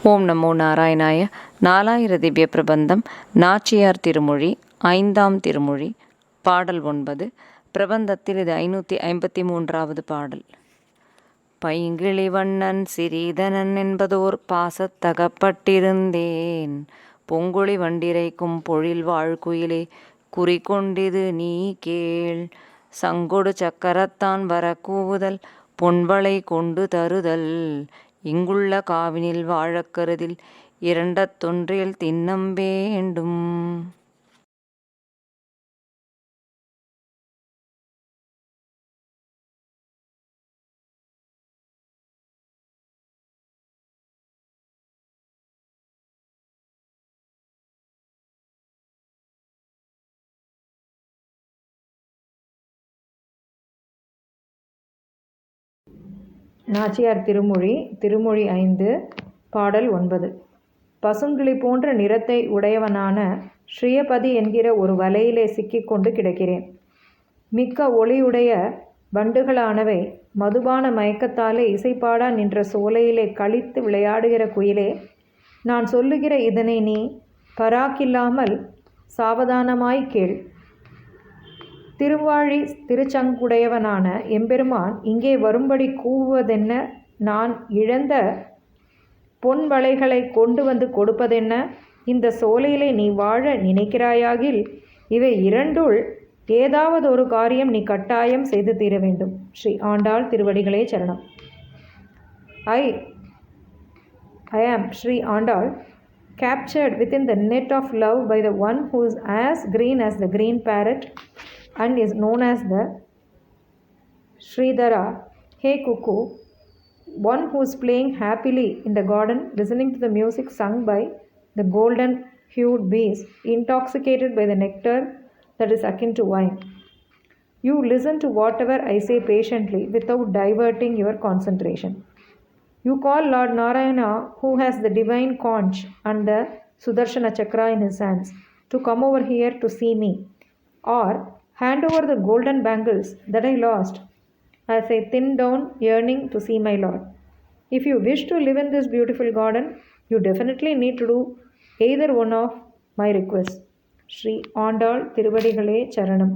ஓம் நமோ நாராயணாய. நாலாயிர திவ்ய பிரபந்தம். நாச்சியார் திருமொழி, 5ஆம் திருமொழி, பாடல் 9. பிரபந்தத்தில் இது 553வது பாடல். பைங்கிளி வண்ணன் சிறீதனன் என்பதோர் பாசத்தகப்பட்டிருந்தேன், பொங்குழி வண்டிரைக்கும் பொழில் வாழ்குயிலே குறிக்கொண்டிது நீ கேள். சங்கொடு சக்கரத்தான் வர கூவுதல், பொன்வளை கொண்டு தருதல், இங்குள்ள காவினில் வாழக்கருதில் இரண்டத்தொன்றில் தின்னம் வேண்டும். நாச்சியார் திருமொழி, திருமொழி 5, பாடல் 9. பசுங்கிளி போன்ற நிறத்தை உடையவனான ஸ்ரீயபதி என்கிற ஒரு வலையிலே சிக்கிக்கொண்டு கிடக்கிறேன். மிக்க ஒளியுடைய வண்டுகளானவை மதுபான மயக்கத்தாலே இசைப்பாடா நின்ற சோலையிலே களித்து விளையாடுகிற குயிலே, நான் சொல்லுகிற இதனை நீ பராக்கில்லாமல் சாவதானமாய் கேள். திருவாழி திருச்சங்குடையவனான எம்பெருமான் இங்கே வரும்படி கூவுவதென்ன? நான் இழந்த பொன் வளைகளை கொண்டு வந்து கொடுப்பதென்ன? இந்த சோலையிலே நீ வாழ நினைக்கிறாயாகில் இவை இரண்டுள் ஏதாவது ஒரு காரியம் நீ கட்டாயம் செய்து தீர வேண்டும். ஸ்ரீ ஆண்டாள் திருவடிகளே சரணம். I am Sri Andal, captured within the net of love by the one who is as green as the green parrot and is known as the Sridhara. Hey cuckoo, one who is playing happily in the garden, listening to the music sung by the golden hued bees, intoxicated by the nectar that is akin to wine. You listen to whatever I say patiently without diverting your concentration. You call Lord Narayana, who has the divine conch and the Sudarshana chakra in his hands, to come over here to see me, or hand over the golden bangles that I lost as I thin down yearning to see my Lord. If you wish to live in this beautiful garden, you definitely need to do either one of my requests. Sri Andal Tiruvadigalé Charanam.